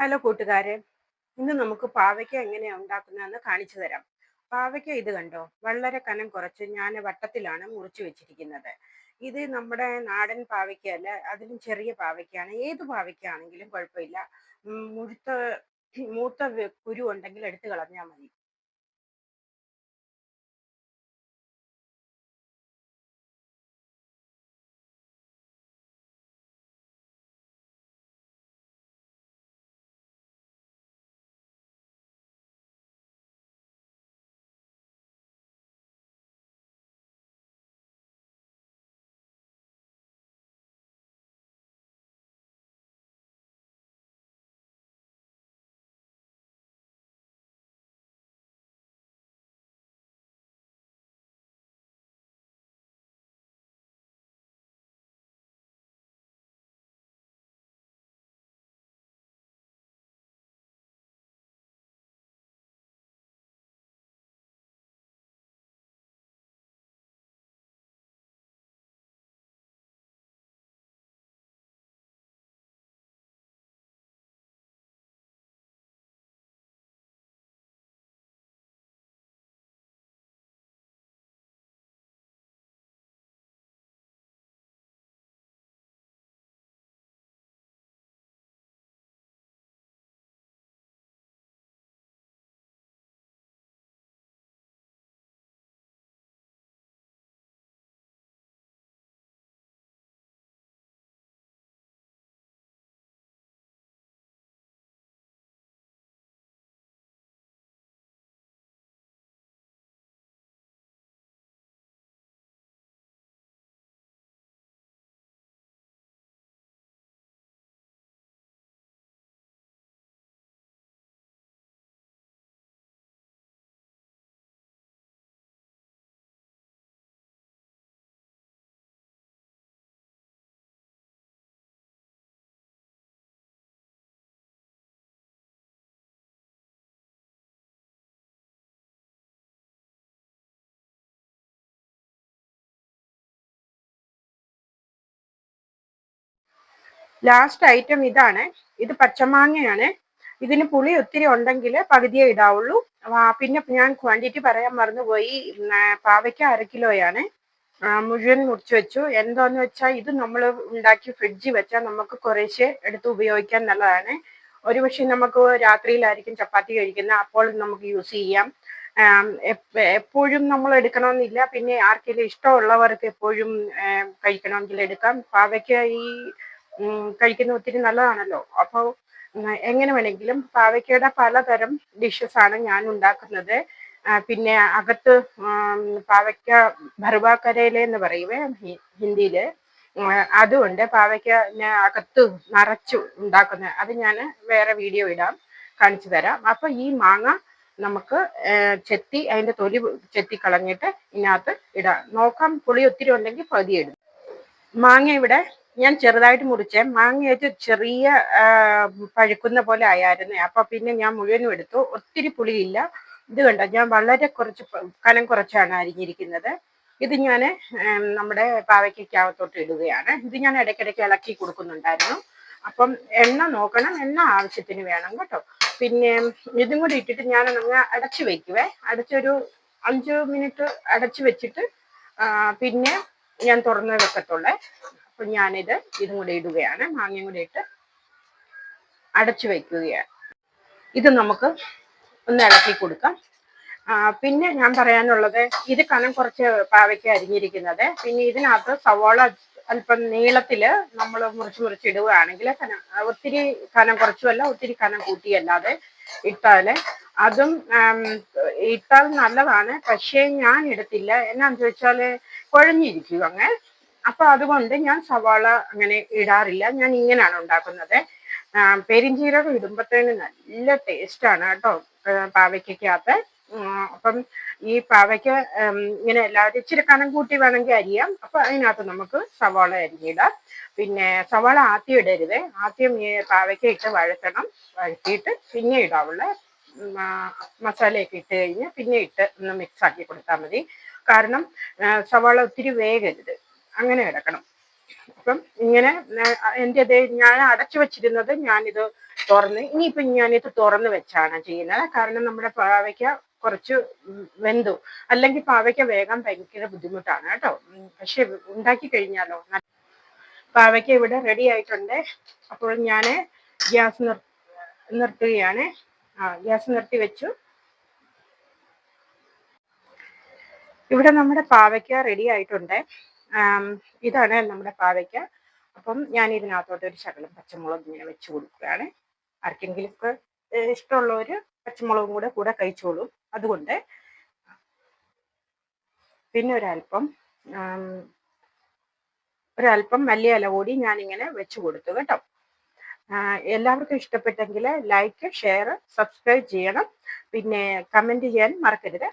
Hello കൂട്ടുകാരെ, ഇന്ന് നമുക്ക് പാവയ്ക്ക എങ്ങനെയാണ് ഉണ്ടാക്കുന്നതെന്ന് കാണിച്ചു തരാം. പാവയ്ക്ക ഇത് കണ്ടോ, വളരെ കനം കുറച്ച് ഞാൻ വട്ടത്തിലാണ് മുറിച്ചു വെച്ചിരിക്കുന്നത്. ഇത് നമ്മുടെ നാടൻ പാവയ്ക്കയല്ല, അതിലും ചെറിയ പാവയ്ക്കയാണ്. ഏത് പാവയ്ക്കാണെങ്കിലും കുഴപ്പമില്ല. മുഴുത്ത മൂത്ത കുരു ഉണ്ടെങ്കിൽ എടുത്തു കളഞ്ഞാൽ മതി. ലാസ്റ്റ് ഐറ്റം ഇതാണ്. ഇത് പച്ചമാങ്ങയാണ്. ഇതിന് പുളി ഒത്തിരി ഉണ്ടെങ്കിൽ പകുതിയേ ഇടാവുള്ളൂ. പിന്നെ ഞാൻ ക്വാണ്ടിറ്റി പറയാൻ മറന്നുപോയി. പാവയ്ക്ക 1/2 കിലോയാണ്. മുഴുവൻ മുറിച്ച് വെച്ചു. എന്താന്ന് വെച്ചാൽ ഇത് നമ്മൾ ഉണ്ടാക്കി ഫ്രിഡ്ജിൽ വെച്ചാൽ നമുക്ക് കുറേശ്ശെ എടുത്ത് ഉപയോഗിക്കാൻ നല്ലതാണ്. ഒരുപക്ഷെ നമുക്ക് രാത്രിയിലായിരിക്കും ചപ്പാത്തി കഴിക്കുന്നത്, അപ്പോൾ നമുക്ക് യൂസ് ചെയ്യാം. എപ്പോഴും നമ്മൾ എടുക്കണമെന്നില്ല. പിന്നെ ആർക്കെങ്കിലും ഇഷ്ടമുള്ളവർക്ക് എപ്പോഴും കഴിക്കണമെങ്കിൽ എടുക്കാം. പാവയ്ക്ക ഈ കഴിക്കുന്ന ഒത്തിരി നല്ലതാണല്ലോ. അപ്പോൾ എങ്ങനെ വേണമെങ്കിലും പാവയ്ക്കയുടെ പലതരം ഡിഷസ് ആണ് ഞാൻ ഉണ്ടാക്കുന്നത്. പിന്നെ അകത്ത് പാവയ്ക്ക ഭർവാ കരേല എന്ന് പറയുവേ ഹിന്ദിയില്. അതുകൊണ്ട് പാവയ്ക്ക അകത്ത് നിറച്ചു ഉണ്ടാക്കുന്നത്, അത് ഞാൻ വേറെ വീഡിയോ ഇടാം, കാണിച്ചു തരാം. അപ്പൊ ഈ മാങ്ങ നമുക്ക് ചെത്തി അതിന്റെ തൊലി ചെത്തി കളഞ്ഞിട്ട് ഇതിനകത്ത് ഇടാം. നോക്കാം, പുളി ഒത്തിരി ഉണ്ടെങ്കിൽ പകുതി ഇടും. മാങ്ങ ഇവിടെ ഞാൻ ചെറുതായിട്ട് മുറിച്ചേ. മാങ്ങയായിട്ട് ചെറിയ പഴുക്കുന്ന പോലെ ആയായിരുന്നു. അപ്പൊ പിന്നെ ഞാൻ മുഴുവനും എടുത്തു. ഒത്തിരി പുളിയില്ല. ഇത് കണ്ടോ, ഞാൻ വളരെ കുറച്ച് കനം കുറച്ചാണ് അരിഞ്ഞിരിക്കുന്നത്. ഇത് ഞാൻ നമ്മുടെ പാവയ്ക്കകത്തോട്ട് ഇടുകയാണ്. ഇത് ഞാൻ ഇടയ്ക്കിടയ്ക്ക് ഇളക്കി കൊടുക്കുന്നുണ്ടായിരുന്നു. അപ്പം എണ്ണ നോക്കണം, എണ്ണ ആവശ്യത്തിന് വേണം കേട്ടോ. പിന്നെ ഇതും കൂടി ഇട്ടിട്ട് ഞാൻ അടച്ചു വെക്കുവേ. അടച്ചൊരു 5 മിനിറ്റ് അടച്ചു വെച്ചിട്ട് പിന്നെ ഞാൻ തുറന്ന് വെക്കത്തുള്ളേ. അപ്പൊ ഞാനിത് ഇതും കൂടെ ഇടുകയാണ്. മാങ്ങയും കൂടെ ഇട്ട് അടച്ചു വെക്കുകയാണ്. ഇത് നമുക്ക് ഒന്ന് ഇളക്കി കൊടുക്കാം. പിന്നെ ഞാൻ പറയാനുള്ളത്, ഇത് കനം കുറച്ച് പാവയ്ക്ക അരിഞ്ഞിരിക്കുന്നത്. പിന്നെ ഇതിനകത്ത് സവാള അല്പം നീളത്തില് നമ്മൾ മുറിച്ചിടുകയാണെങ്കിൽ ഒത്തിരി കനം കുറച്ചുമല്ല ഒത്തിരി കനം കൂട്ടിയല്ലാതെ ഇട്ടാല് അതും ഇട്ടാൽ നല്ലതാണ്. പക്ഷേ ഞാൻ എടുത്തില്ല. എന്നാന്ന് ചോദിച്ചാല് കുഴഞ്ഞിരിക്കും അങ്ങ്. അപ്പൊ അതുകൊണ്ട് ഞാൻ സവാള അങ്ങനെ ഇടാറില്ല. ഞാൻ ഇങ്ങനെയാണ് ഉണ്ടാക്കുന്നത്. പെരിഞ്ചീരകം ഇടുമ്പത്തേന് നല്ല ടേസ്റ്റാണ് കേട്ടോ പാവയ്ക്കകത്ത്. അപ്പം ഈ പാവയ്ക്ക ഇങ്ങനെ എല്ലാവരും ഇച്ചിരി കനം കൂട്ടി വേണമെങ്കിൽ അരിയാം. അപ്പൊ അതിനകത്ത് നമുക്ക് സവാള അരിഞ്ഞിടാം. പിന്നെ സവാള ആദ്യം ഇടരുത്. ആദ്യം ഈ പാവയ്ക്ക ഇട്ട് വഴറ്റണം. വഴറ്റിയിട്ട് പിന്നെ ഇടാവുള്ള മസാലയൊക്കെ ഇട്ട് കഴിഞ്ഞ് പിന്നെ ഇട്ട് ഒന്ന് മിക്സ് ആക്കി കൊടുത്താൽ മതി. കാരണം സവാള ഒത്തിരി വേഗരുത്, അങ്ങനെ കിടക്കണം. അപ്പം ഇങ്ങനെ എൻ്റെത് ഞാൻ അടച്ചു വെച്ചിരുന്നത് ഞാനിത് തുറന്ന് ഇനിയിപ്പം ഞാനിത് തുറന്ന് വെച്ചാണ് ചെയ്യുന്നത്. കാരണം നമ്മുടെ പാവയ്ക്ക കുറച്ച് വെന്തു, അല്ലെങ്കിൽ പാവയ്ക്ക വേഗം ഭയങ്കര ബുദ്ധിമുട്ടാണ് കേട്ടോ. പക്ഷെ ഉണ്ടാക്കി കഴിഞ്ഞാലോ. പാവയ്ക്ക ഇവിടെ റെഡി ആയിട്ടുണ്ട്. അപ്പോൾ ഞാൻ ഗ്യാസ് നിർത്തുകയാണ്. ഗ്യാസ് നിർത്തി വെച്ചു. ഇവിടെ നമ്മുടെ പാവയ്ക്ക റെഡി ആയിട്ടുണ്ട്. ഇതാണ് നമ്മുടെ പാവയ്ക്ക. അപ്പം ഞാൻ ഇതിനകത്തോട്ട് ഒരു ശകലം പച്ചമുളക് ഇങ്ങനെ വെച്ച് കൊടുക്കുകയാണ്. ആർക്കെങ്കിലും ഒക്കെ ഇഷ്ടമുള്ളവർ പച്ചമുളകും കൂടെ കഴിച്ചോളും. അതുകൊണ്ട് പിന്നെ ഒരല്പം മല്ലിയില കൂടി ഞാനിങ്ങനെ വെച്ച് കൊടുത്തു കേട്ടോ. എല്ലാവർക്കും ഇഷ്ടപ്പെട്ടെങ്കിൽ ലൈക്ക്, ഷെയർ, സബ്സ്ക്രൈബ് ചെയ്യണം. പിന്നെ കമൻറ്റ് ചെയ്യാൻ മറക്കരുത്.